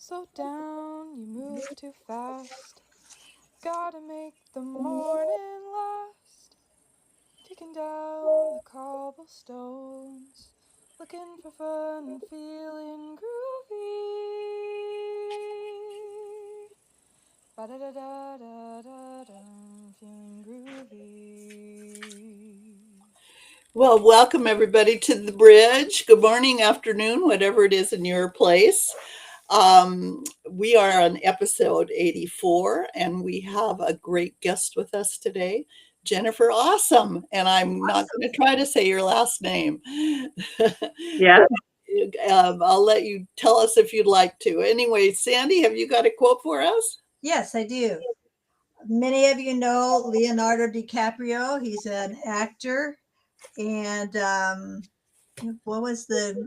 Slow down, you move too fast. Gotta make the morning last. Taking down the cobblestones, looking for fun and feeling groovy. Ba-da-da-da-da-da-dum, feeling groovy. Well, welcome everybody to the bridge. Good morning, afternoon, whatever it is in your place. We are on episode 84, and we have a great guest with us today, Jennifer Awesome. And I'm not going to try to say your last name. Yeah. I'll let you tell us if you'd like to. Anyway, Sandy, have you got a quote for us? Yes, I do. Many of you know Leonardo DiCaprio. He's an actor, and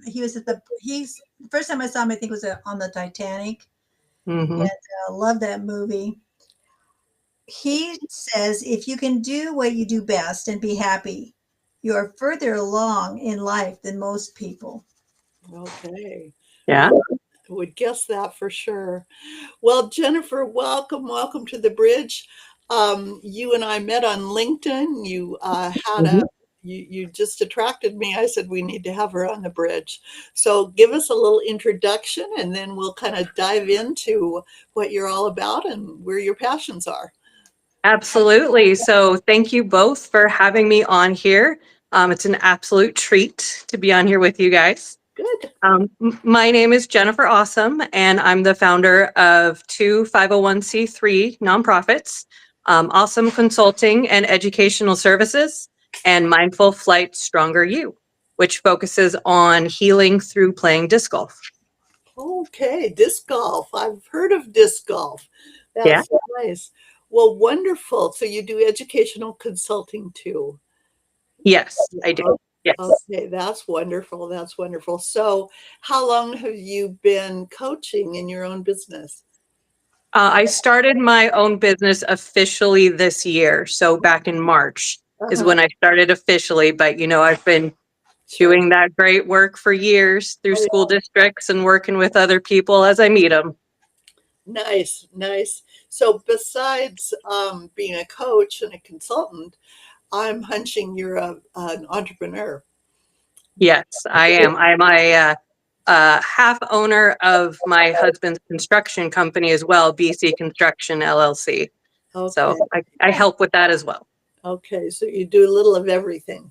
he's the first time I saw him, I think was on the Titanic, Mm-hmm. and love that movie. He says, if you can do what you do best and be happy, you are further along in life than most people. Okay. Yeah. I would guess that for sure. Well, Jennifer, welcome to the bridge. You and I met on LinkedIn. You you just attracted me. I said we need to have her on the bridge. So give us a little introduction, and then we'll kind of dive into what you're all about and where your passions are. Absolutely. So thank you both for having me on here. It's an absolute treat to be on here with you guys. Good. My name is Jennifer Awesome, and I'm the founder of two 501c3 nonprofits, Awesome Consulting and Educational Services, and Mindful Flight Stronger You, which focuses on healing through playing disc golf. Okay, disc golf. I've heard of disc golf. That's Yeah. so nice. Well, wonderful. So you do educational consulting too. Yes, I do. Yes. Okay, that's wonderful. That's wonderful. So, how long have you been coaching in your own business? I started my own business officially this year. So back in March is when I started officially. But, I've been doing that great work for years through school districts and working with other people as I meet them. Nice, nice. So, besides being a coach and a consultant, I'm hunching you're an entrepreneur. Yes, I am. I'm a half owner of my husband's construction company as well, BC Construction LLC. Okay. So I help with that as well. Okay, so you do a little of everything.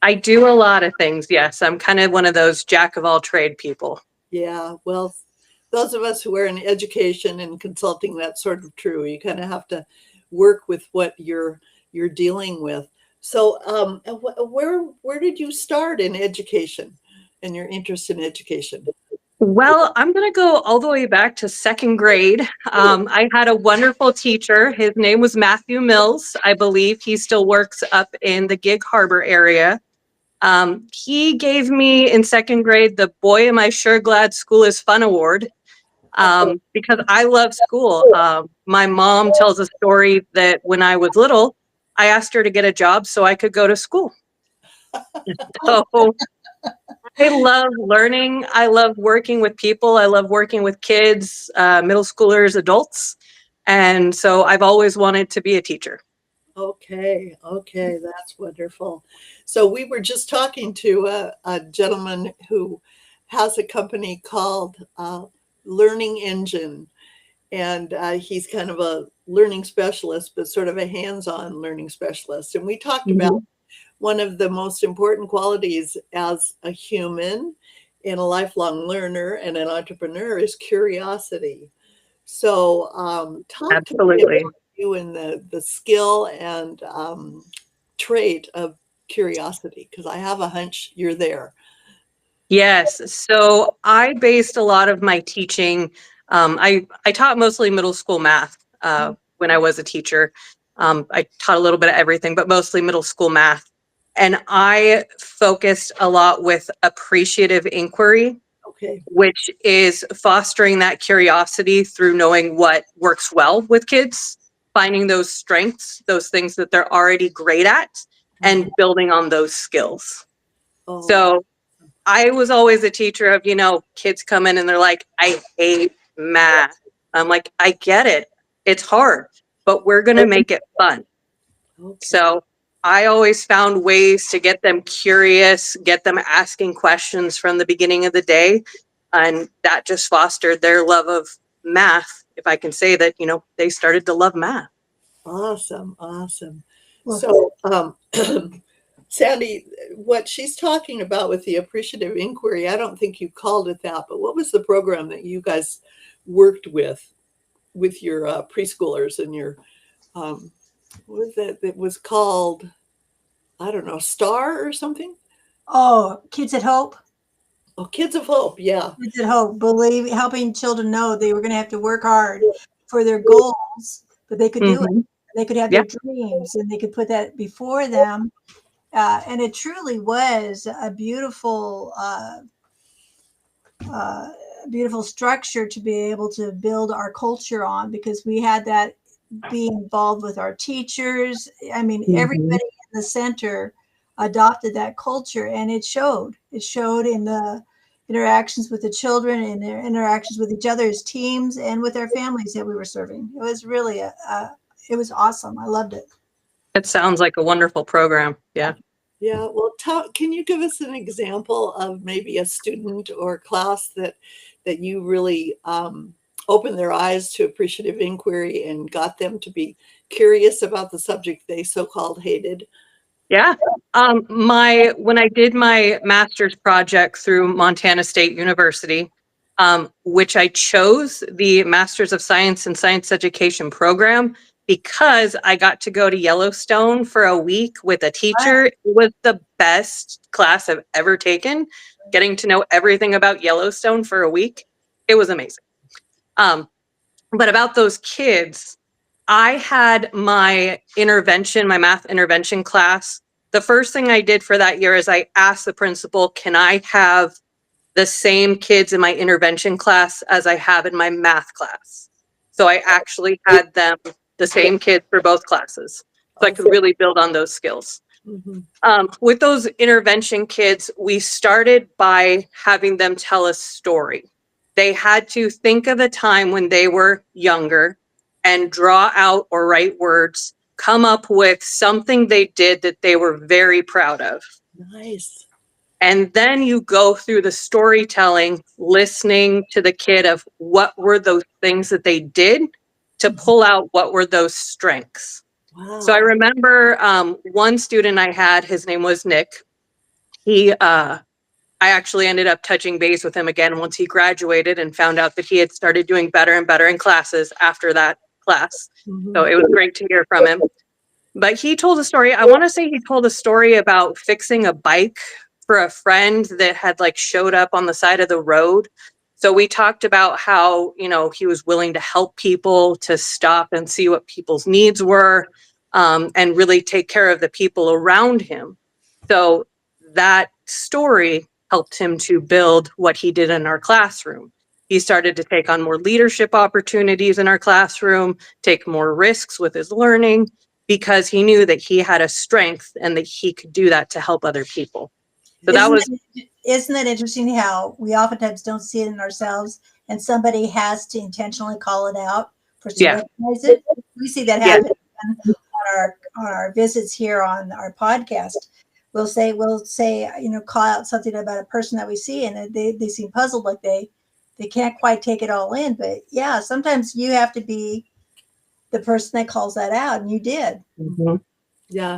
I do a lot of things, yes. I'm kind of one of those jack of all trade people. Yeah, well, those of us who are in education and consulting, that's sort of true. You kind of have to work with what you're dealing with. So, where did you start in education and your interest in education? Well, I'm going to go all the way back to second grade. I had a wonderful teacher. His name was Matthew Mills. I believe he still works up in the Gig Harbor area. He gave me in second grade the Boy Am I Sure Glad School is Fun Award because I love school. My mom tells a story that when I was little, I asked her to get a job so I could go to school. So I love learning. I love working with people. I love working with kids, middle schoolers, adults. And so I've always wanted to be a teacher. Okay, that's wonderful. So we were just talking to a gentleman who has a company called Learning Engine, and he's kind of a learning specialist, but sort of a hands-on learning specialist. And we talked about one of the most important qualities as a human and a lifelong learner and an entrepreneur is curiosity. So talk to me about you and the skill and trait of curiosity, because I have a hunch you're there. Yes. So I based a lot of my teaching. I taught mostly middle school math when I was a teacher. I taught a little bit of everything, but mostly middle school math. And I focused a lot with appreciative inquiry, which is fostering that curiosity through knowing what works well with kids, finding those strengths, those things that they're already great at, and building on those skills. So I was always a teacher of, kids come in and they're like, I hate math. I'm like, I get it. It's hard, but we're going to make it fun. Okay. So I always found ways to get them curious, get them asking questions from the beginning of the day. And that just fostered their love of math. If I can say that, they started to love math. Awesome. Awesome. Well, So, Sandy, what she's talking about with the appreciative inquiry, I don't think you called it that, but what was the program that you guys worked with your preschoolers and your, what was that? It was called, I don't know, Star or something? oh, Kids at Hope. Oh, Kids of Hope. Yeah. Kids at Hope, helping children know they were going to have to work hard for their goals, but they could do it. They could have their dreams, and they could put that before them. And it truly was a beautiful structure to be able to build our culture on, because we had that be involved with our teachers. I mean, everybody in the center adopted that culture, and it showed. It showed in the interactions with the children and their interactions with each other as teams and with our families that we were serving. It was really it was awesome. I loved it. It sounds like a wonderful program. Yeah. Yeah. Well, can you give us an example of maybe a student or class that you really opened their eyes to appreciative inquiry and got them to be curious about the subject they so-called hated? Yeah. When I did my master's project through Montana State University, which I chose the Masters of Science and Science Education program because I got to go to Yellowstone for a week with a teacher. It was the best class I've ever taken. Getting to know everything about Yellowstone for a week. It was amazing. But about those kids, I had my math intervention class. The first thing I did for that year is I asked the principal, can I have the same kids in my intervention class as I have in my math class? So I actually had them, the same kids for both classes. So I could really build on those skills. With those intervention kids, we started by having them tell a story. They had to think of a time when they were younger and draw out or write words, come up with something they did that they were very proud of. Nice. And then you go through the storytelling, listening to the kid of what were those things that they did to pull out what were those strengths. Wow. So I remember one student I had, his name was Nick. I actually ended up touching base with him again once he graduated and found out that he had started doing better and better in classes after that class. So it was great to hear from him. But he told a story. I want to say he told a story about fixing a bike for a friend that had showed up on the side of the road. So we talked about how, he was willing to help people, to stop and see what people's needs were, and really take care of the people around him. So that story helped him to build what he did in our classroom. He started to take on more leadership opportunities in our classroom, take more risks with his learning, because he knew that he had a strength and that he could do that to help other people. So Isn't that interesting how we oftentimes don't see it in ourselves, and somebody has to intentionally call it out for us to recognize it? We see that happen on our visits here on our podcast. We'll say, call out something about a person that we see, and they seem puzzled, like they can't quite take it all in. But yeah, sometimes you have to be the person that calls that out, and you did. Yeah.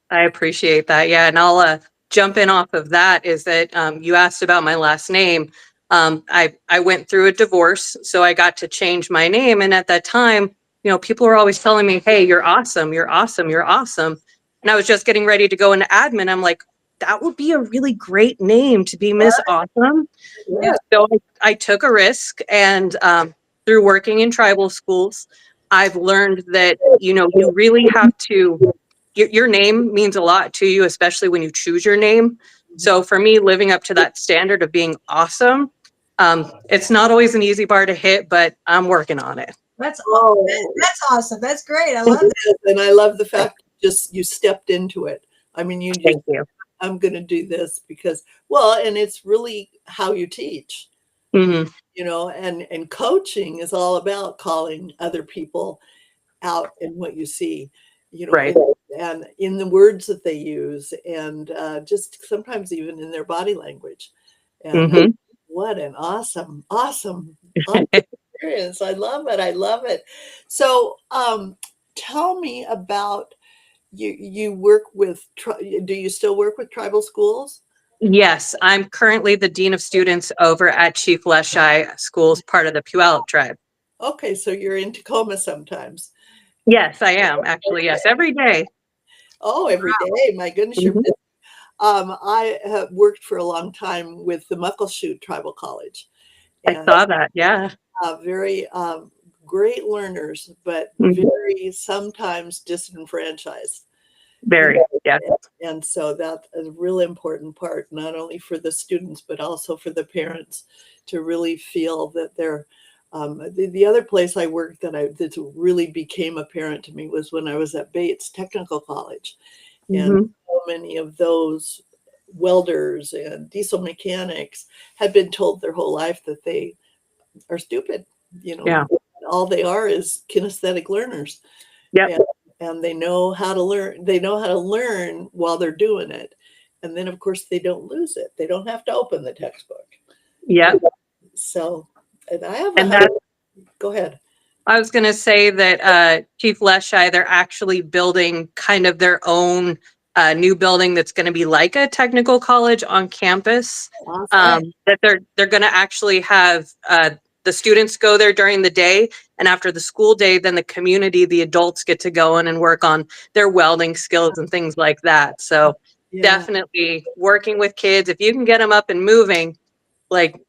I appreciate that. Yeah. And I'll jump in off of that is that you asked about my last name. I went through a divorce, so I got to change my name. And at that time, people were always telling me, hey, you're awesome. You're awesome. You're awesome. And I was just getting ready to go into admin. I'm like, that would be a really great name to be Miss Awesome. Yeah. So I took a risk, and through working in tribal schools, I've learned that, you really have to, your name means a lot to you, especially when you choose your name. So for me, living up to that standard of being awesome, it's not always an easy bar to hit, but I'm working on it. That's awesome. That's great. I love it. And I love the fact you stepped into it. I mean, Thank you. I'm going to do this because, and it's really how you teach. Hmm. you know, and coaching is all about calling other people out in what you see, you know, Right. and in the words that they use, and just sometimes even in their body language. And Hmm. what an awesome, awesome, awesome experience. I love it. I love it. So, tell me about you. You work with, do you still work with tribal schools? Yes, I'm currently the Dean of Students over at Chief Leschi Schools, part of the Puyallup tribe. Okay, so you're in Tacoma sometimes. Yes, I am actually. Yes, every day. Oh, every day. My goodness, you're Mhm. busy. I have worked for a long time with the Muckleshoot Tribal College, I and saw that. Yeah, very great learners, but mhm. very sometimes disenfranchised. You Very. Yeah. know, and so that's a really important part, not only for the students, but also for the parents to really feel that they're, the other place I worked that really became apparent to me was when I was at Bates Technical College. And Hmm. so many of those welders and diesel mechanics had been told their whole life that they are stupid. You know, Yeah. all they are is kinesthetic learners, Yep. and they know how to learn. They know how to learn while they're doing it, and then of course they don't lose it. They don't have to open the textbook. And Yep. so, and I have a And that husband. Go ahead. I was going to say that Chief Leschi, they're actually building kind of their own new building that's going to be like a technical college on campus. Awesome. That they're going to actually have the students go there during the day, and after the school day, then the community, the adults get to go in and work on their welding skills and things like that. So Yeah. definitely working with kids, if you can get them up and moving, like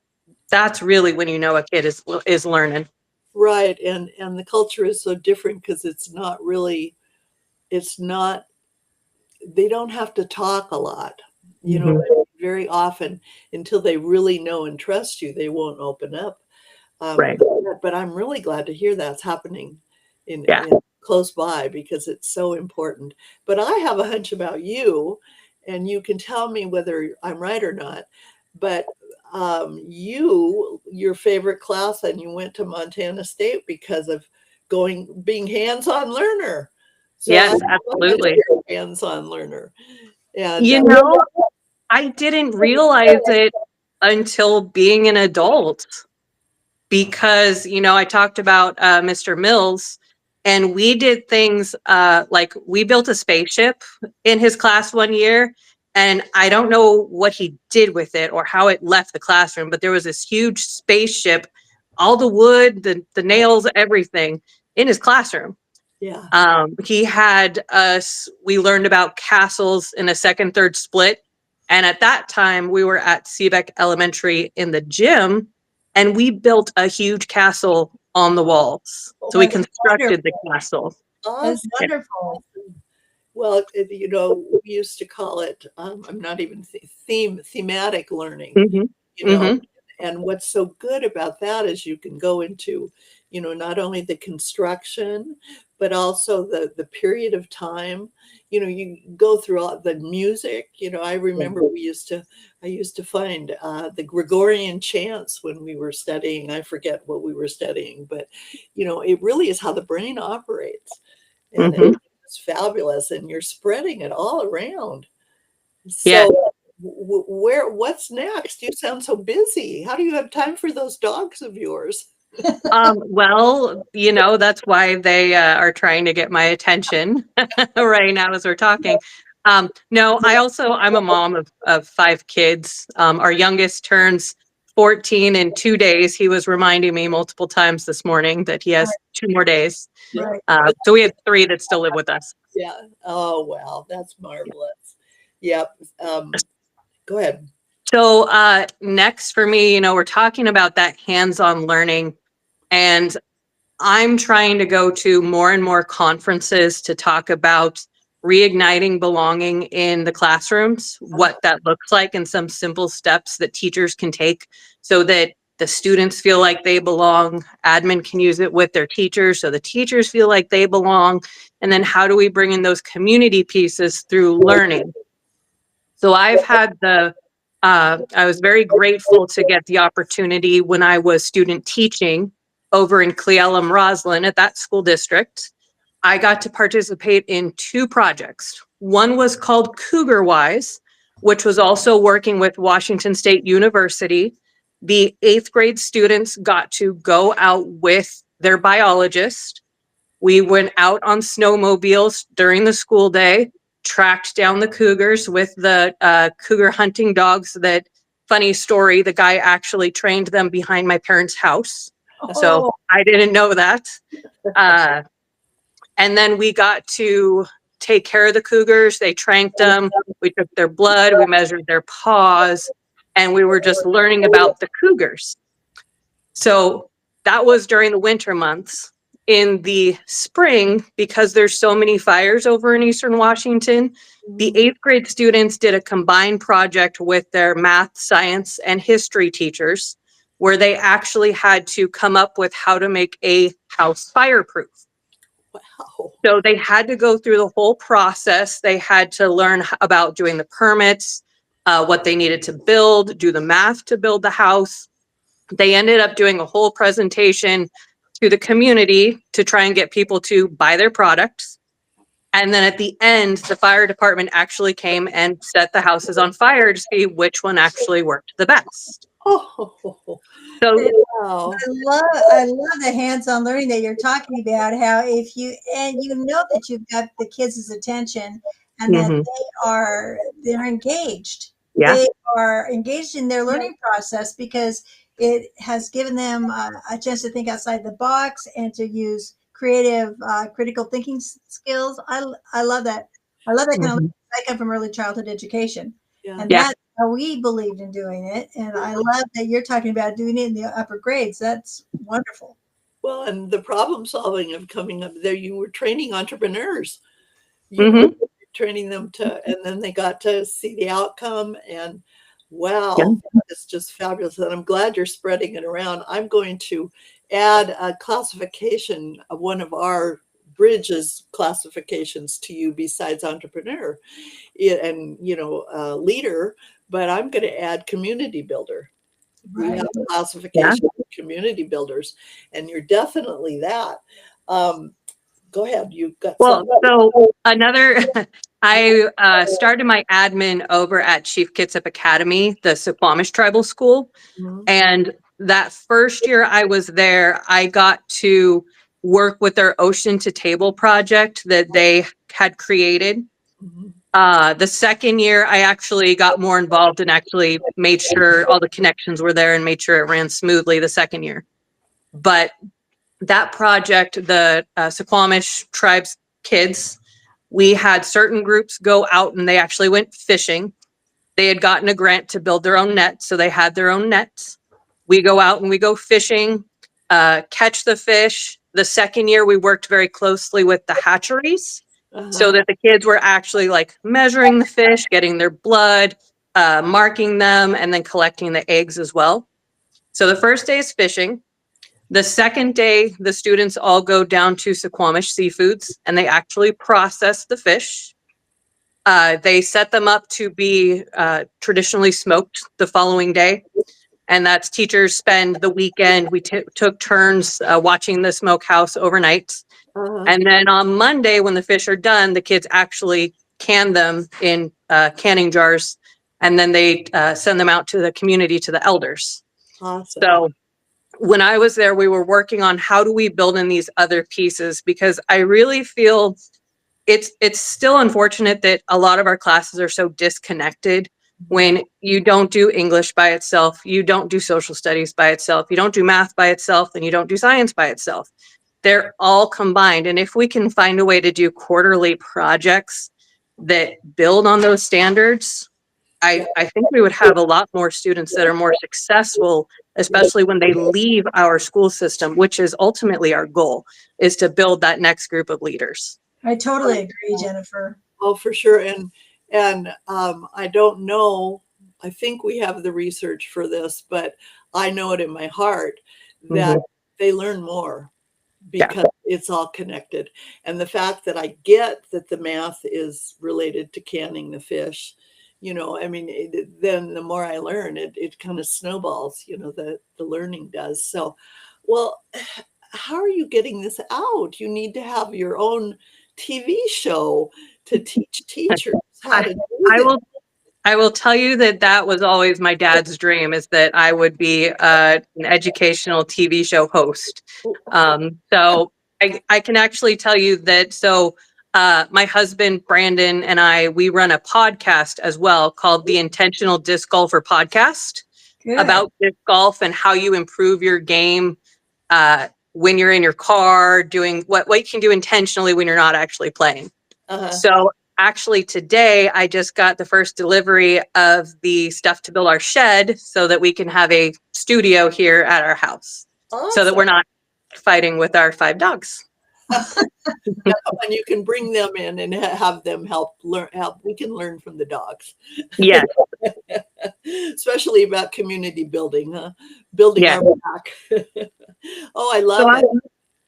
that's really when you know a kid is learning. Right. And the culture is so different because it's not really. It's not. They don't have to talk a lot. You know, Hmm. very often until they really know and trust you, they won't open up. Right. But I'm really glad to hear that's happening Yeah. in close by because it's so important. But I have a hunch about you, and you can tell me whether I'm right or not. But your favorite class, and you went to Montana State because of being hands-on learner. So I Yes, have a hunch absolutely. you're a hands-on learner, and You know, I didn't realize it until being an adult because, I talked about Mr. Mills, and we did things like we built a spaceship in his class one year. And I don't know what he did with it or how it left the classroom, but there was this huge spaceship, all the wood, the nails, everything in his classroom. yeah, He had us, we learned about castles in a second, third split. And at that time, we were at Seebeck Elementary in the gym, and we built a huge castle on the walls. So we That's constructed the wonderful. castle. That's awesome. Yeah. wonderful. Well, we used to call it, I'm not even thematic learning, Hmm. you know. Hmm. And what's so good about that is you can go into, not only the construction, but also the period of time. You go through all the music. I remember I used to find the Gregorian chants when we were studying. I forget what we were studying, but, it really is how the brain operates. And Hmm. it's fabulous, and you're spreading it all around. Yeah. So, what's next? You sound so busy. How do you have time for those dogs of yours? Well, that's why they are trying to get my attention right now as we're talking. No, I'm a mom of five kids. Our youngest turns 14 in 2 days. He was reminding me multiple times this morning that he has 2 more days. Right. So we have three that still live with us. Yeah. Oh, wow, that's marvelous. Yep. Go ahead. So next for me, we're talking about that hands-on learning, and I'm trying to go to more and more conferences to talk about reigniting belonging in the classrooms, what that looks like, and some simple steps that teachers can take so that the students feel like they belong. Admin can use it with their teachers so the teachers feel like they belong. And then how do we bring in those community pieces through learning? So I've had the I was very grateful to get the opportunity when I was student teaching over in Cle Elum Roslyn at that school district. I got to participate in 2 projects. One was called Cougar Wise, which was also working with Washington State University. The 8th grade students got to go out with their biologist. We went out on snowmobiles during the school day, tracked down the cougars with the cougar hunting dogs that, funny story, the guy actually trained them behind my parents' house. So Oh, I didn't know that. And then we got to take care of the cougars. They tranked them. We took their blood. We measured their paws. And we were just learning about the cougars. So that was during the winter months. In the spring, because there's so many fires over in Eastern Washington, the 8th grade students did a combined project with their math, science, and history teachers, where they actually had to come up with how to make a house fireproof. wow. So they had to go through the whole process. They had to learn about doing the permits, what they needed to build, do the math to build the house. They ended up doing a whole presentation to the community to try and get people to buy their products. And then at the end, the fire department actually came and set the houses on fire to see which one actually worked the best. Oh, So wow. I love the hands-on learning that you're talking about. How if you and you know that you've got the kids' attention and that they're engaged. Yeah. They are engaged in their learning process because it has given them a chance to think outside the box and to use creative, critical thinking skills. I love that. I love that kind of. I come from early childhood education, Yeah. and Yeah. that's how we believed in doing it. And I love that you're talking about doing it in the upper grades. That's wonderful. Well, and the problem solving of coming up there, you were training entrepreneurs. You know, training them to, and then they got to see the outcome. And wow, it's just fabulous. And I'm glad you're spreading it around. I'm going to add a classification of one of our Bridges classifications to you besides entrepreneur and, leader, but I'm going to add community builder. We have a classification of community builders, and you're definitely that. Go ahead. You've got Well, something. so I started my admin over at Chief Kitsap Academy, the Suquamish Tribal School. Mhm. And that first year I was there, I got to work with their Ocean to Table project that they had created. Mhm. The second year, I actually got more involved and actually made sure all the connections were there and made sure it ran smoothly the second year. But that project, the Suquamish tribes kids, we had certain groups go out and they actually went fishing. They had gotten a grant to build their own nets, so they had their own nets. We go out and we go fishing, catch the fish. The second year, we worked very closely with the hatcheries so that the kids were actually like measuring the fish, getting their blood, marking them, and then collecting the eggs as well. So the first day is fishing. The second day, the students all go down to Suquamish Seafoods and they actually process the fish. They set them up to be traditionally smoked the following day. And that's teachers spend the weekend. We took turns watching the smokehouse overnight. And then on Monday, when the fish are done, the kids actually can them in canning jars. And then they send them out to the community, to the elders. Awesome. So when I was there, we were working on how do we build in these other pieces, because I really feel it's still unfortunate that a lot of our classes are so disconnected. When you don't do English by itself, you don't do social studies by itself, you don't do math by itself, and you don't do science by itself. They're all combined. And if we can find a way to do quarterly projects that build on those standards, I think we would have a lot more students that are more successful, especially when they leave our school system, which is ultimately our goal, is to build that next group of leaders. I totally agree, Jennifer. Oh, for sure. And I don't know, I think we have the research for this, but I know it in my heart that they learn more because it's all connected. And the fact that I get that the math is related to canning the fish I mean, then the more I learn, it kind of snowballs, the learning does. So, well, how are you getting this out? You need to have your own TV show to teach teachers how I, to do I this. will I will tell you that that was always my dad's dream, is that I would be an educational TV show host. So I can actually tell you that. So my husband, Brandon, and we run a podcast as well called the Intentional Disc Golfer Podcast Good. about disc golf and how you improve your game when you're in your car, doing what you can do intentionally when you're not actually playing. Uh-huh. So actually today I just got the first delivery of the stuff to build our shed so that we can have a studio here at our house, so that we're not fighting with our 5 dogs. And you can bring them in and have them help learn. We can learn from the dogs. Yes. Especially about community building, huh? Building Yeah. our back. Oh, I love So it.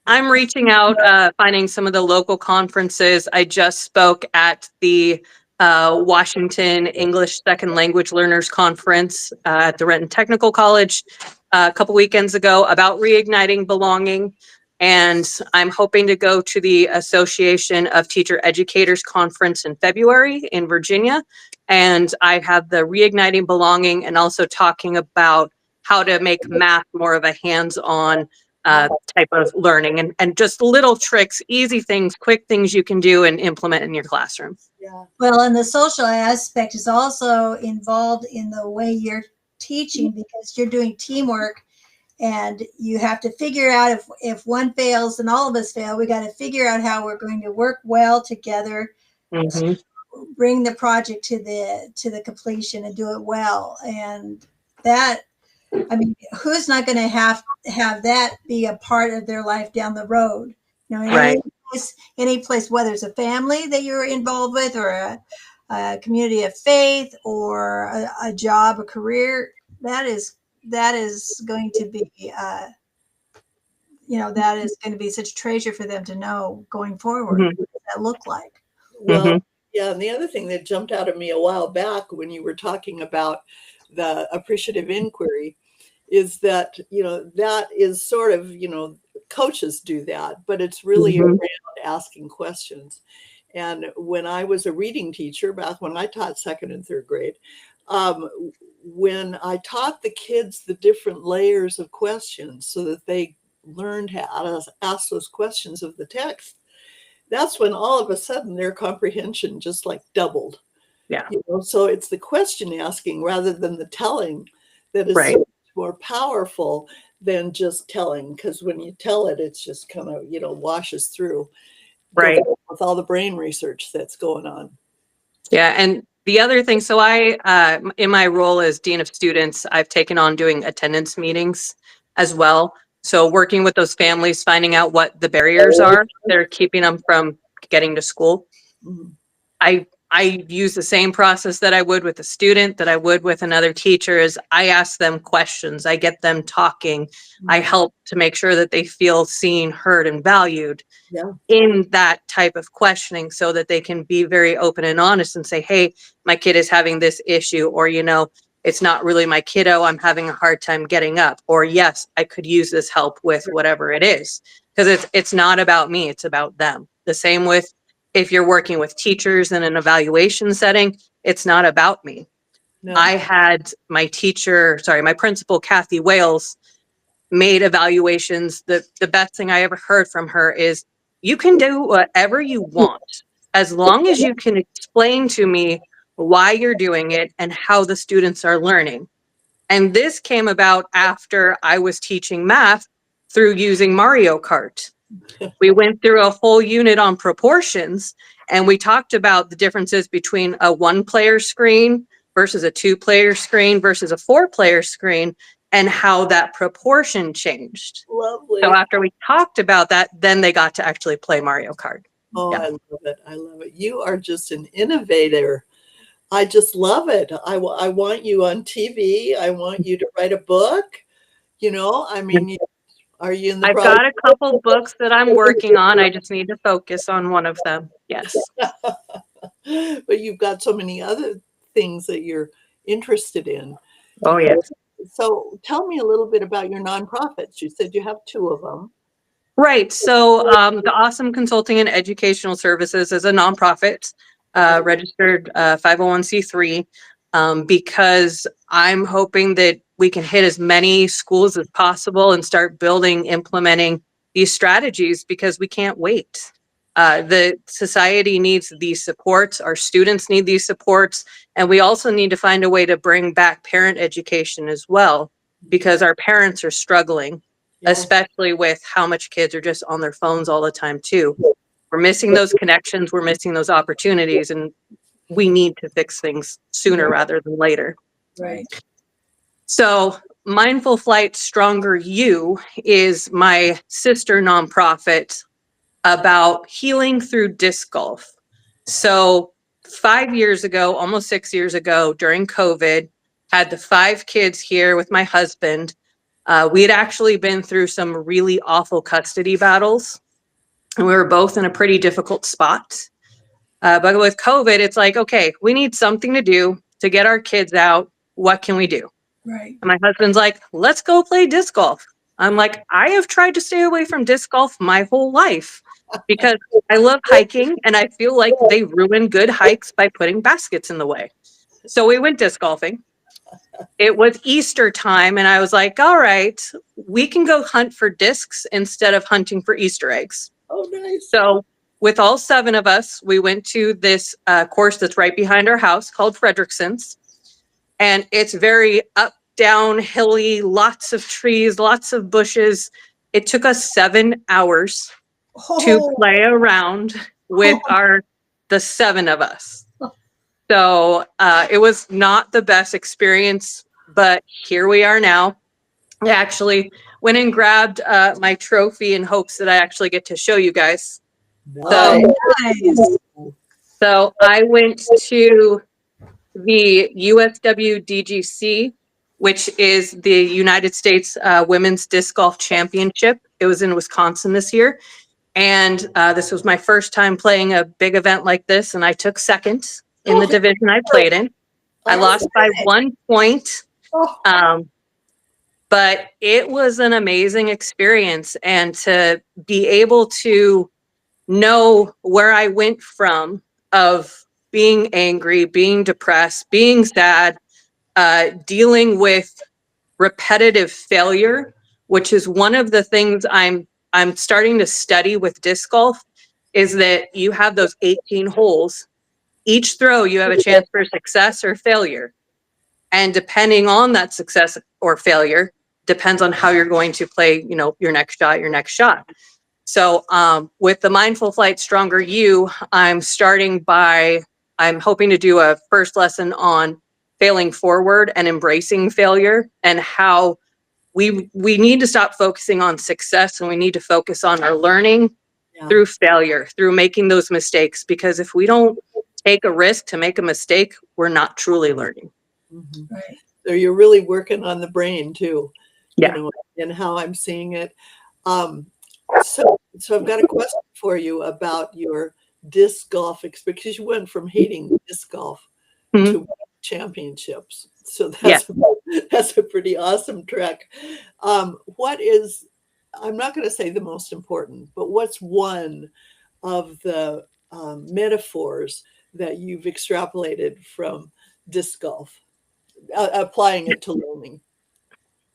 I'm reaching out, finding some of the local conferences. I just spoke at the Washington English Second Language Learners Conference at the Renton Technical College a couple weekends ago about reigniting belonging. And I'm hoping to go to the Association of Teacher Educators Conference in February in Virginia. And I have the reigniting belonging and also talking about how to make math more of a hands-on type of learning, and just little tricks, easy things, quick things you can do and implement in your classroom. Yeah. Well, and the social aspect is also involved in the way you're teaching, because you're doing teamwork, and you have to figure out if one fails and all of us fail, we got to figure out how we're going to work well together Mm-hmm. to bring the project to the completion and do it well. And that, I mean, who's not going to have that be a part of their life down the road? Right. Any place, whether it's a family that you're involved with, or a community of faith, or a job, a career, that is going to be, that is going to be such a treasure for them to know going forward. Mm-hmm. What does that look like? Well, Mm-hmm. yeah, and the other thing that jumped out at me a while back when you were talking about the appreciative inquiry is that, that is sort of, coaches do that, but it's really Mm-hmm. around asking questions. And when I was a reading teacher, back when I taught second and third grade, when I taught the kids the different layers of questions so that they learned how to ask those questions of the text, that's when all of a sudden their comprehension just like doubled. Yeah. So it's the question asking rather than the telling that is Right. so much more powerful than just telling, because when you tell it, it's just kind of, washes through. Right. With all the brain research that's going on. Yeah. And the other thing, so I, in my role as Dean of Students, I've taken on doing attendance meetings as well. So working with those families, finding out what the barriers are that are keeping them from getting to school. Mhm. I use the same process that I would with a student, that I would with another teacher. Is I ask them questions, I get them talking, I help to make sure that they feel seen, heard, and valued. Yeah. In that type of questioning, so that they can be very open and honest and say, hey, my kid is having this issue, or, it's not really my kiddo, I'm having a hard time getting up, or yes, I could use this help with whatever it is. Because it's not about me, it's about them. The same with if you're working with teachers in an evaluation setting, it's not about me. No. I had my principal, Kathy Wales, made evaluations. The best thing I ever heard from her is, you can do whatever you want as long as you can explain to me why you're doing it and how the students are learning. And this came about after I was teaching math through using Mario Kart. We went through a whole unit on proportions, and we talked about the differences between a 1-player screen versus a 2-player screen versus a 4-player screen, and how that proportion changed. Lovely. So after we talked about that, then they got to actually play Mario Kart. Oh, Yeah. I love it. I love it. You are just an innovator. I just love it. I want you on TV. I want you to write a book. I mean, are you in the I've got a couple books that I'm working on. I just need to focus on one of them. Yes. But you've got so many other things that you're interested in. Oh, yes. So tell me a little bit about your nonprofits. You said you have two of them. Right. So the Awesome Consulting and Educational Services is a nonprofit, registered 501c3, because I'm hoping that we can hit as many schools as possible and start building, implementing these strategies, because we can't wait. The society needs these supports. Our students need these supports. And we also need to find a way to bring back parent education as well, because our parents are struggling. Yes. Especially with how much kids are just on their phones all the time too. We're missing those connections, we're missing those opportunities, and we need to fix things sooner rather than later. Right. So Mindful Flight Stronger You is my sister nonprofit about healing through disc golf. So 5 years ago, almost 6 years ago, during COVID, had the 5 kids here with my husband. We had actually been through some really awful custody battles, and we were both in a pretty difficult spot. But with COVID, it's like, okay, we need something to do to get our kids out. What can we do? Right. And my husband's like, let's go play disc golf. I'm like, I have tried to stay away from disc golf my whole life because I love hiking, and I feel like they ruin good hikes by putting baskets in the way. So we went disc golfing. It was Easter time, and I was like, all right, we can go hunt for discs instead of hunting for Easter eggs. Oh, nice. So with all 7 of us, we went to this course that's right behind our house called Frederickson's. And it's very up, down, hilly, lots of trees, lots of bushes. It took us 7 hours to play around with the 7 of us. So it was not the best experience, but here we are now. I actually went and grabbed my trophy in hopes that I actually get to show you guys. Nice. So I went to the USWDGC, which is the United States Women's Disc Golf Championship. It was in Wisconsin this year. And this was my first time playing a big event like this, and I took second in the division I played in. I lost by 1 point, but it was an amazing experience. And to be able to know where I went from of being angry, being depressed, being sad, dealing with repetitive failure, which is one of the things I'm starting to study with disc golf, is that you have those 18 holes. Each throw, you have a chance for success or failure. And depending on that success or failure, depends on how you're going to play, your next shot. So with the Mindful Flight Stronger You, I'm hoping to do a first lesson on failing forward and embracing failure, and how we need to stop focusing on success, and we need to focus on our learning through failure, through making those mistakes. Because if we don't take a risk to make a mistake, we're not truly learning. Mm-hmm. Right. So you're really working on the brain too, Yeah. And how I'm seeing it. So I've got a question for you about your disc golf experience, because you went from hating disc golf to championships. So that's a pretty awesome trek. What is, I'm not going to say the most important, but what's one of the metaphors that you've extrapolated from disc golf, applying it to learning?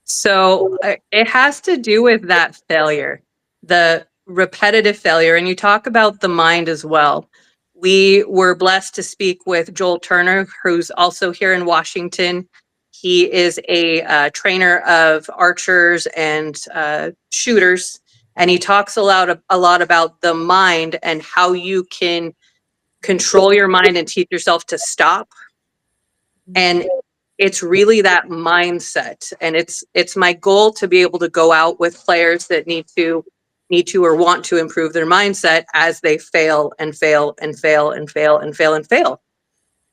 So it has to do with that failure, the repetitive failure. And you talk about the mind as well. We were blessed to speak with Joel Turner, who's also here in Washington. He is a trainer of archers and shooters. And he talks a lot about the mind and how you can control your mind and teach yourself to stop. And it's really that mindset. And it's my goal to be able to go out with players that need to or want to improve their mindset as they fail and fail and fail and fail and fail and fail.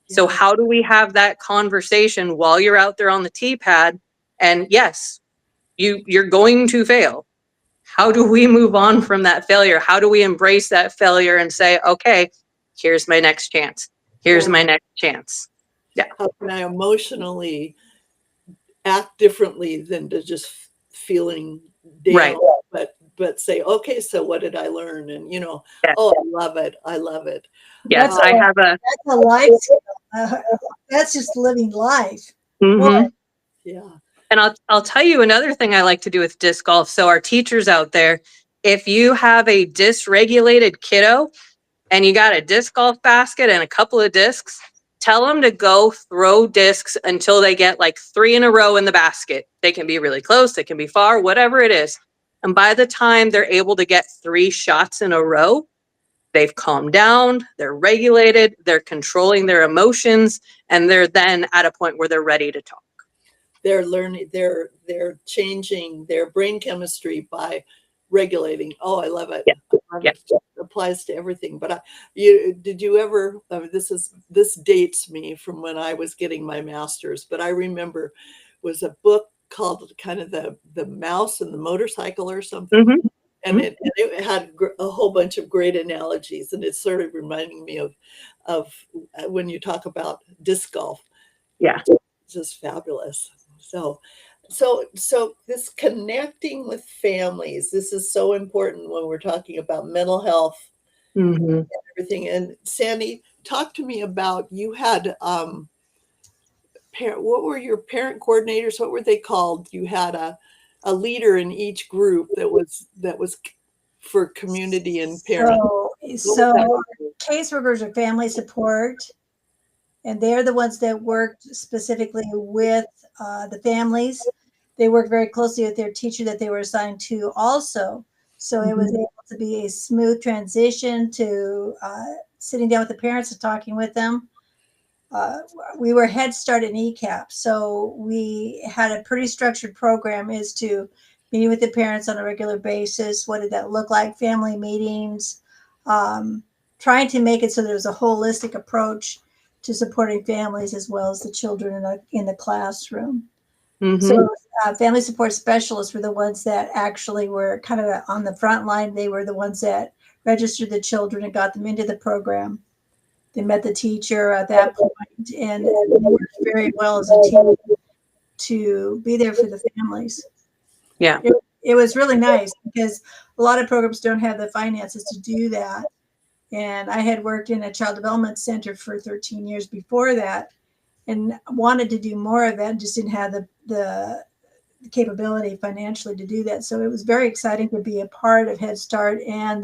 Yeah. So how do we have that conversation while you're out there on the tee pad? And yes, you're going to fail. How do we move on from that failure? How do we embrace that failure and say, okay, here's my next chance. Here's my next chance. Yeah. How can I emotionally act differently than to just feeling down, Right. but say, okay, so what did I learn? And Yeah. oh, I love it. I love it. Yes, That's I a have a. that's a life skill. That's just living life. Mhm. Yeah. And I'll tell you another thing I like to do with disc golf. So our teachers out there, if you have a dysregulated kiddo and you got a disc golf basket and a couple of discs, tell them to go throw discs until they get like 3 in a row in the basket. They can be really close, they can be far, whatever it is. And by the time they're able to get 3 shots in a row, they've calmed down, they're regulated, they're controlling their emotions, and they're then at a point where they're ready to talk. They're learning, they're changing their brain chemistry by regulating. Oh, I love it. Yeah. I love Yeah. it. It applies to everything. But did you ever, this dates me from when I was getting my master's, but I remember was a book called kind of the mouse and the motorcycle or something. Mm-hmm. And it had a whole bunch of great analogies, and it's sort of reminding me of when you talk about disc golf. Yeah. It's just fabulous. So this connecting with families, this is so important when we're talking about mental health Mm-hmm. and everything. And Sandy, talk to me about, you had what were your parent coordinators? What were they called? You had a leader in each group that was for community and parents. So caseworkers are family support, and they're the ones that worked specifically with the families. They worked very closely with their teacher that they were assigned to also. So it was able to be a smooth transition to sitting down with the parents and talking with them. We were Head Start and ECAP, so we had a pretty structured program as to meeting with the parents on a regular basis. What did that look like? Family meetings, trying to make it so there was a holistic approach to supporting families as well as the children in the classroom. Mm-hmm. So family support specialists were the ones that actually were kind of on the front line. They were the ones that registered the children and got them into the program. They met the teacher at that point, and they worked very well as a team to be there for the families. Yeah. It was really nice because a lot of programs don't have the finances to do that. And I had worked in a child development center for 13 years before that and wanted to do more of that, just didn't have the capability financially to do that. So it was very exciting to be a part of Head Start. And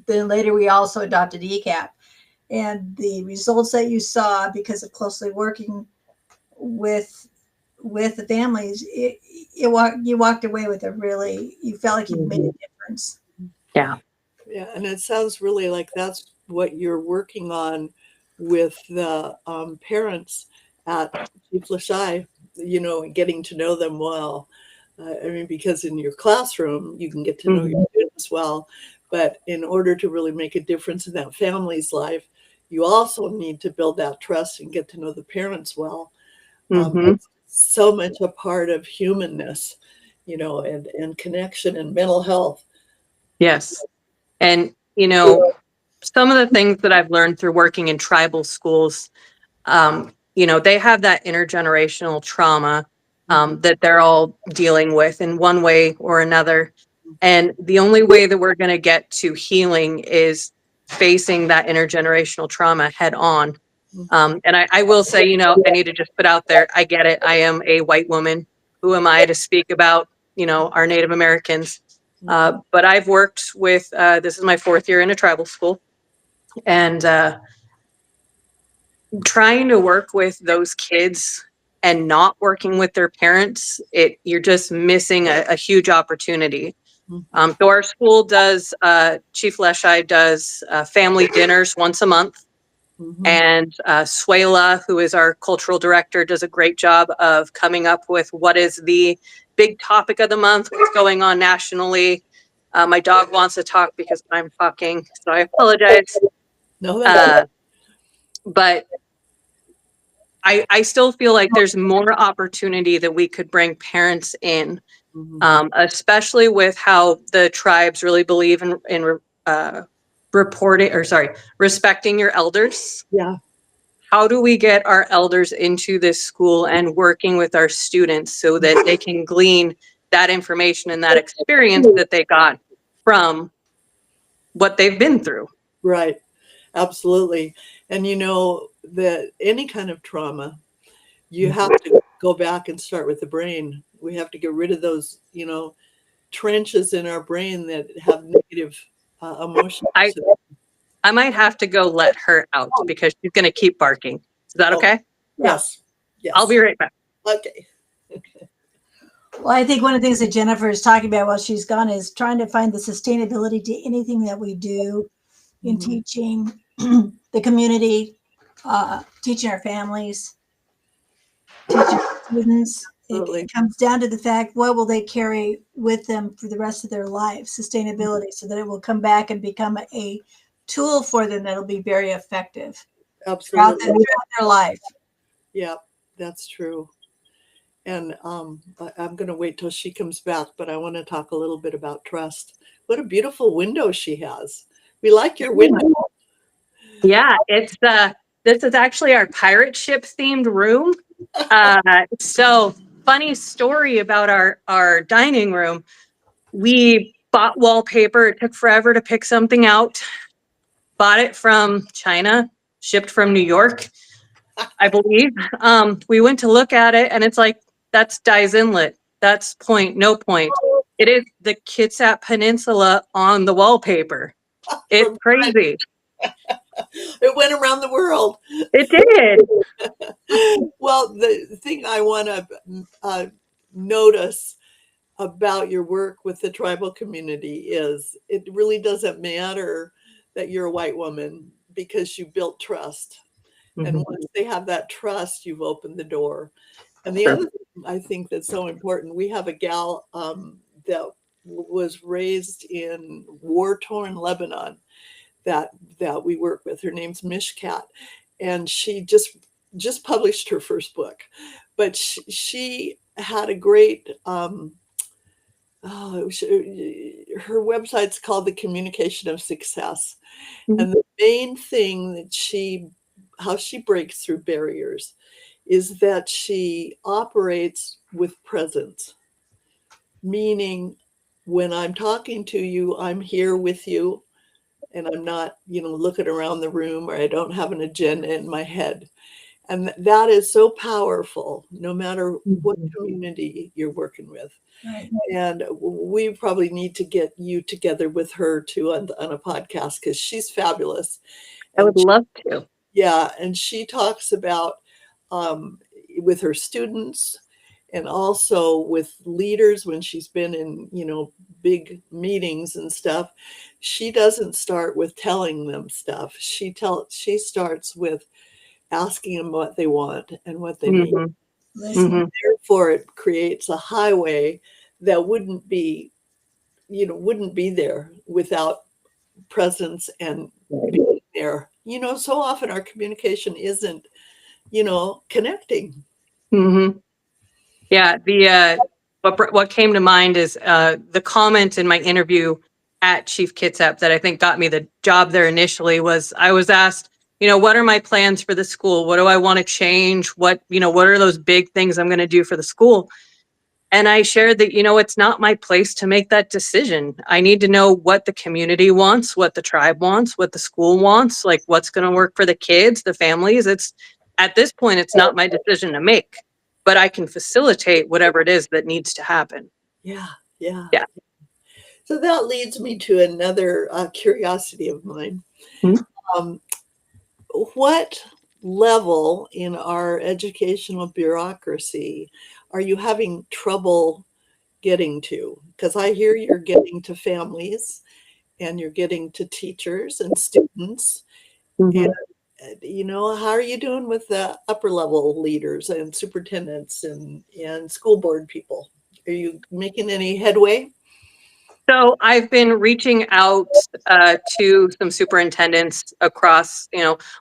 then later we also adopted ECAP. And the results that you saw because of closely working with the families, you walked away with you felt like you made a difference. Yeah. Yeah, and it sounds really like that's what you're working on with the parents at Chief Lachey, getting to know them well. I mean, because in your classroom, you can get to know your students well, but in order to really make a difference in that family's life, you also need to build that trust and get to know the parents well. It's so much a part of humanness, and connection and mental health. Yes. And, some of the things that I've learned through working in tribal schools, they have that intergenerational trauma that they're all dealing with in one way or another. And the only way that we're going to get to healing is facing that intergenerational trauma head on. And I will say, I need to just put out there, I get it. I am a white woman. Who am I to speak about, our Native Americans? But I've worked with, this is my 4th year in a tribal school, and trying to work with those kids and not working with their parents, you're just missing a huge opportunity. So our school does, Chief Lachey does family dinners once a month. And Suela, who is our cultural director, does a great job of coming up with what is the big topic of the month, what's going on nationally. My dog wants to talk because I'm talking, so I apologize. No, But I still feel like there's more opportunity that we could bring parents in, especially with how the tribes really believe in respecting your elders. Yeah. how do we get our elders into this school and working with our students so that they can glean that information and that experience that they got from what they've been through? Right. Absolutely. And you know that any kind of trauma, you have to go back and start with the brain. We have to get rid of those, trenches in our brain that have negative emotions. I might have to go let her out because she's going to keep barking. Is that okay? Yes. Yes. I'll be right back. Okay. Well, I think one of the things that Jennifer is talking about while she's gone is trying to find the sustainability to anything that we do in teaching the community, teaching our families, teaching our students. It comes down to the fact, what will they carry with them for the rest of their life? Sustainability, so that it will come back and become a tool for them that'll be very effective throughout their life. Yeah, that's true. And I'm going to wait till she comes back, but I want to talk a little bit about trust. What a beautiful window she has. We like your window. Yeah, it's this is actually our pirate ship themed room. So funny story about our dining room. We bought wallpaper. It took forever to pick something out. Bought it from China, shipped from New York, I believe. We went to look at it and it's like, that's Dyes Inlet. That's point, no point. It is the Kitsap Peninsula on the wallpaper. It's crazy. It went around the world. It did. Well, the thing I want to notice about your work with the tribal community is it really doesn't matter that you're a white woman, because you built trust. And once they have that trust, you've opened the door. And the other thing I think that's so important, we have a gal that was raised in war-torn Lebanon that we work with. Her name's Mishkat, and she just published her first book. But she had a great her website's called The Communication of Success. And the main thing that how she breaks through barriers is that she operates with presence. Meaning, when I'm talking to you, I'm here with you, and I'm not, looking around the room, or I don't have an agenda in my head. And that is so powerful, no matter what community you're working with. Right. And we probably need to get you together with her too on a podcast, because she's fabulous. I would love to. Yeah, and she talks about with her students and also with leaders when she's been in, big meetings and stuff. She doesn't start with telling them stuff. She starts with asking them what they want and what they need. Therefore, it creates a highway that wouldn't be there without presence and being there. So often our communication isn't, connecting. Yeah, what came to mind is the comment in my interview at Chief Kitsap that I think got me the job there initially was, I was asked, what are my plans for the school? What do I want to change? What are those big things I'm going to do for the school? And I shared that, it's not my place to make that decision. I need to know what the community wants, what the tribe wants, what the school wants, like what's going to work for the kids, the families. At this point, it's not my decision to make, but I can facilitate whatever it is that needs to happen. Yeah. So that leads me to another curiosity of mine. What level in our educational bureaucracy are you having trouble getting to? Because I hear you're getting to families and you're getting to teachers and students. And, how are you doing with the upper level leaders and superintendents and school board people? Are you making any headway? So I've been reaching out to some superintendents across,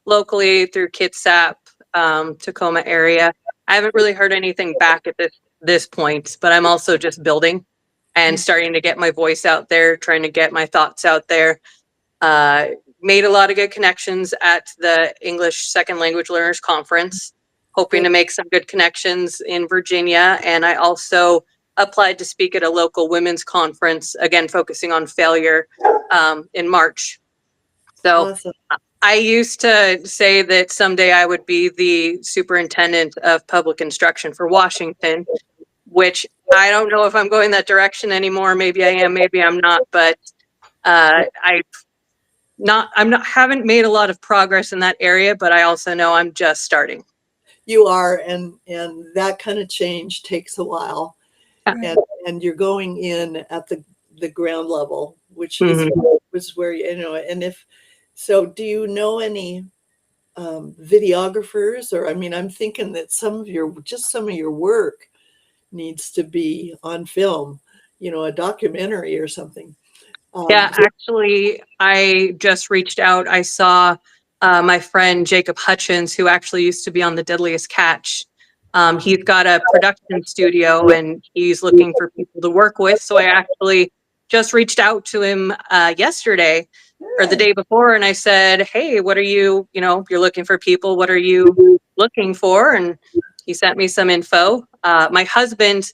locally through Kitsap, Tacoma area. I haven't really heard anything back at this point, but I'm also just building and starting to get my voice out there, trying to get my thoughts out there. made a lot of good connections at the English Second Language Learners Conference, hoping to make some good connections in Virginia. And I also applied to speak at a local women's conference, again, focusing on failure in March. So Awesome. I used to say that someday I would be the superintendent of public instruction for Washington, which I don't know if I'm going that direction anymore. Maybe I am, maybe I'm not, but haven't made a lot of progress in that area, but I also know I'm just starting. You are, and that kind of change takes a while. Yeah. And you're going in at the ground level, which is where, you know, and if so, do you know any videographers? Or I mean, I'm thinking that some of your work needs to be on film, you know, a documentary or something. Yeah, actually, I just reached out. I saw my friend Jacob Hutchins, who actually used to be on The Deadliest Catch. He's got a production studio and he's looking for people to work with. So I actually just reached out to him yesterday or the day before, and I said, hey, what are you, you're looking for people. What are you looking for? And he sent me some info. My husband,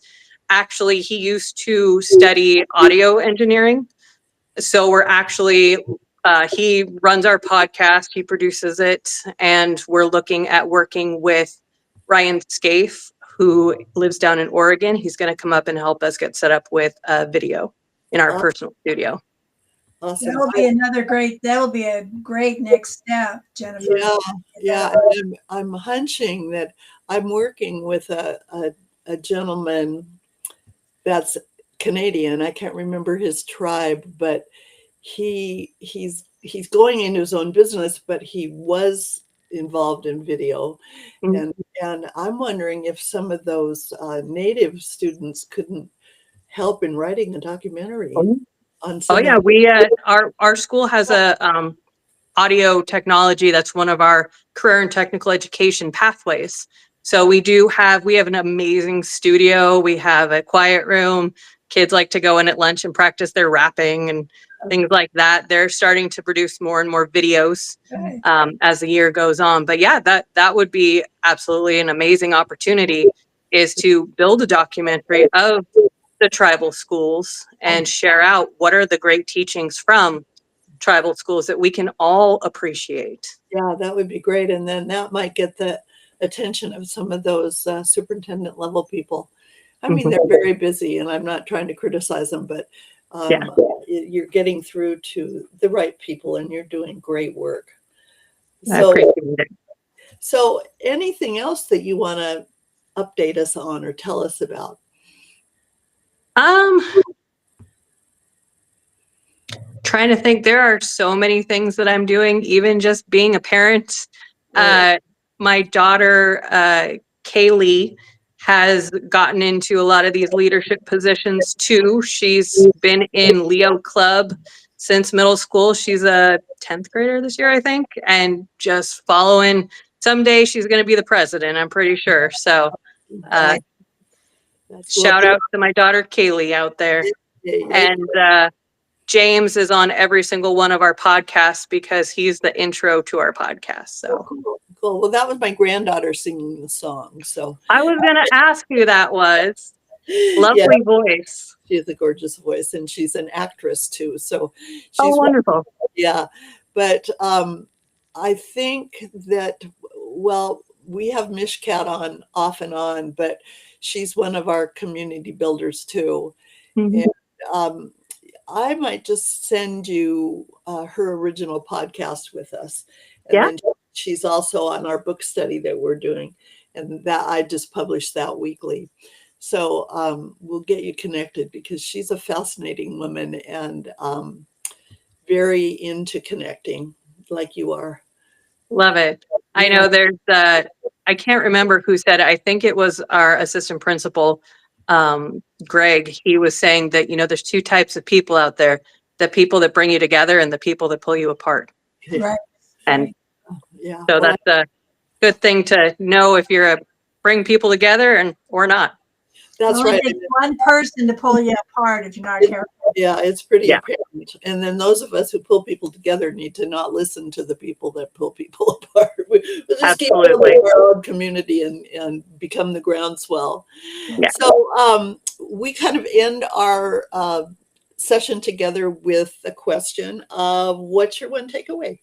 actually, he used to study audio engineering. So we're actually, he runs our podcast, he produces it, and we're looking at working with Ryan Scaife, who lives down in Oregon. He's going to come up and help us get set up with video in our personal studio. Awesome. That will be a great next step, Jennifer. Yeah. I'm hunching that I'm working with a gentleman that's Canadian. I can't remember his tribe, but he's going into his own business, but he was involved in video. And I'm wondering if some of those native students couldn't help in writing a documentary on some. Oh yeah, we our school has a audio technology. That's one of our career and technical education pathways. So we have an amazing studio. We have a quiet room. Kids like to go in at lunch and practice their rapping and things like that. They're starting to produce more and more videos as the year goes on. But yeah, that would be absolutely an amazing opportunity, is to build a documentary of the tribal schools and share out what are the great teachings from tribal schools that we can all appreciate. Yeah, that would be great. And then that might get the attention of some of those superintendent level people. I mean, they're very busy, and I'm not trying to criticize them, but you're getting through to the right people and you're doing great work. I appreciate it. So anything else that you want to update us on or tell us about? Trying to think. There are so many things that I'm doing, even just being a parent. My daughter, Kaylee, has gotten into a lot of these leadership positions too. She's been in Leo Club since middle school. She's a 10th grader this year, I think, and just following. Someday she's going to be the president, I'm pretty sure. So shout out to my daughter Kaylee out there. And James is on every single one of our podcasts because he's the intro to our podcast. So cool. Well, that was my granddaughter singing the song. So I was going to ask who that was. Lovely voice. She has a gorgeous voice, and she's an actress too. So she's wonderful. Yeah. But I think that, well, we have Mishkat on off and on, but she's one of our community builders too. And I might just send you her original podcast with us. And then she's also on our book study that we're doing. And that I just publish that weekly. So we'll get you connected, because she's a fascinating woman and very into connecting like you are. Love it. I know there's, I can't remember who said it. I think it was our assistant principal, Greg. He was saying that, there's two types of people out there, the people that bring you together and the people that pull you apart. Right. And so that's a good thing to know if you're a bring people together or not. That's Only right. takes one person to pull you apart if you're not careful. Yeah, it's pretty Yeah, apparent. And then those of us who pull people together need to not listen to the people that pull people apart. We'll just keep absolutely. building our own community and become the groundswell. Yeah. So we kind of end our session together with a question of what's your one takeaway?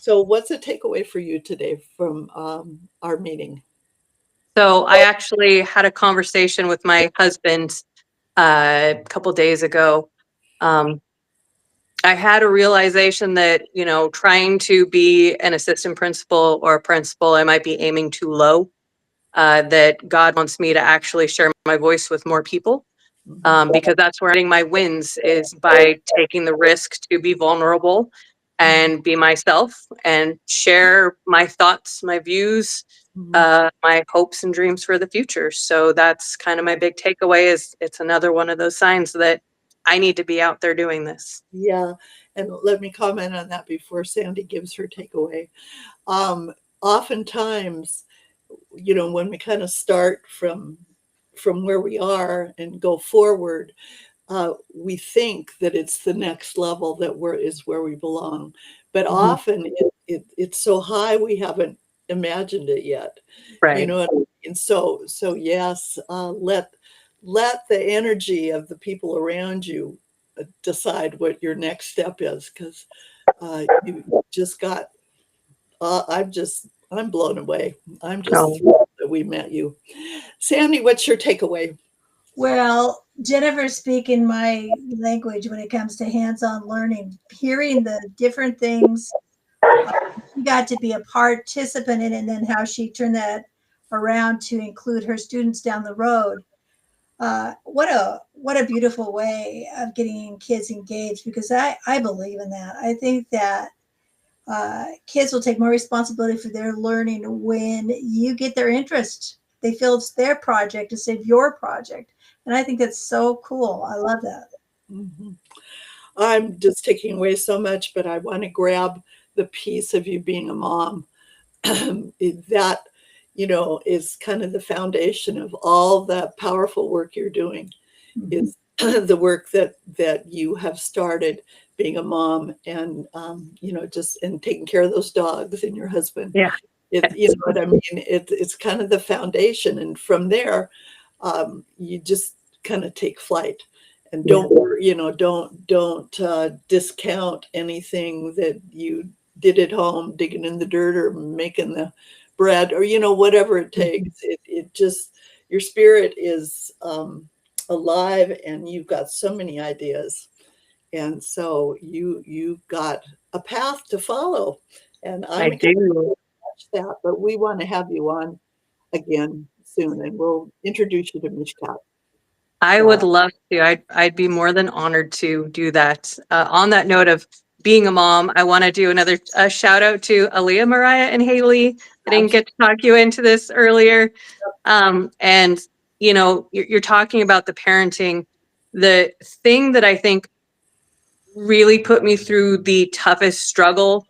So what's a takeaway for you today from our meeting? So I actually had a conversation with my husband a couple days ago. I had a realization that, trying to be an assistant principal or a principal, I might be aiming too low. That God wants me to actually share my voice with more people, because that's where I'm getting my wins is by taking the risk to be vulnerable and be myself and share my thoughts, my views, my hopes and dreams for the future. So that's kind of my big takeaway is it's another one of those signs that I need to be out there doing this. Yeah, and let me comment on that before Sandy gives her takeaway. Oftentimes, when we kind of start from where we are and go forward, we think that it's the next level that is where we belong, but often it's so high we haven't imagined it yet. You Right. know what I mean? So yes, let the energy of the people around you decide what your next step is, because you just got. I'm blown away. I'm just Oh, thrilled that we met you, Sandy. What's your takeaway? Well, Jennifer speaking my language when it comes to hands-on learning, hearing the different things she got to be a participant in, and then how she turned that around to include her students down the road. What a beautiful way of getting kids engaged, because I believe in that. I think that kids will take more responsibility for their learning when you get their interest. They feel it's their project instead of your project. And I think that's so cool. I love that. Mhm. I'm just taking away so much, but I want to grab the piece of you being a mom. That, is kind of the foundation of all the powerful work you're doing, is the work that you have started being a mom, and just and taking care of those dogs and your husband. yeah. You know what I mean? It's kind of the foundation, and from there, you just kind of take flight, and don't discount anything that you did at home, digging in the dirt or making the bread, or whatever it takes. It just, your spirit is alive, and you've got so many ideas, and so you've got a path to follow, and I I'm excited do. that, but we want to have you on again soon, and we'll introduce you to Mishkat. I would love to. I'd be more than honored to do that. On that note of being a mom, I want to do another shout out to Aaliyah, Mariah, and Haley. I didn't get to talk you into this earlier. And you're talking about the parenting. The thing that I think really put me through the toughest struggle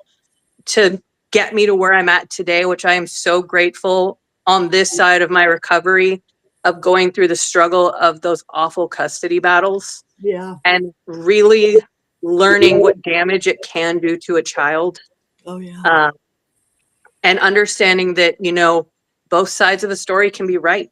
to get me to where I'm at today, which I am so grateful on this side of my recovery of going through the struggle of those awful custody battles Yeah. and really learning what damage it can do to a child, Oh yeah. and understanding that, both sides of a story can be right,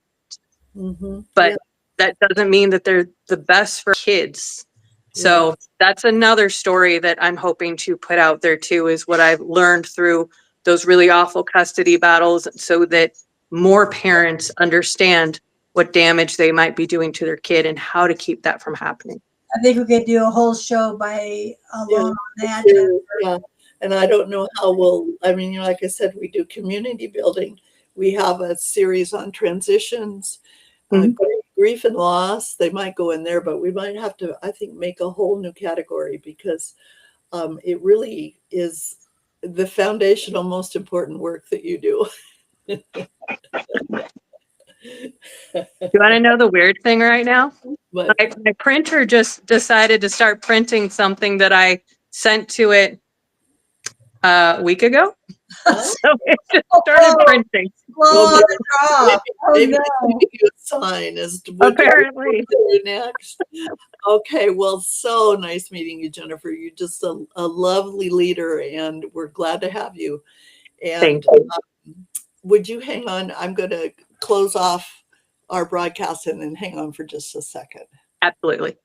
Mm-hmm. but Yeah. that doesn't mean that they're the best for kids. So Right. that's another story that I'm hoping to put out there too, is what I've learned through those really awful custody battles, so that more parents understand what damage they might be doing to their kid and how to keep that from happening. I think we could do a whole show by Yeah. alone on that. Yeah. And I don't know how I mean, like I said, we do community building. We have a series on transitions, Mhm. grief and loss. They might go in there, but we might have to, I think, make a whole new category, because it really is the foundational, most important work that you do. You want to know the weird thing right now? But My printer just decided to start printing something that I sent to it a week ago. Oh, So it just started printing, Blow on the top. Oh maybe no. they give you a sign as to what apparently. to do next. Okay, well, so nice meeting you, Jennifer. You're just a lovely leader, and we're glad to have you. And Thank you. would you hang on? I'm going to close off our broadcast and then hang on for just a second. Absolutely.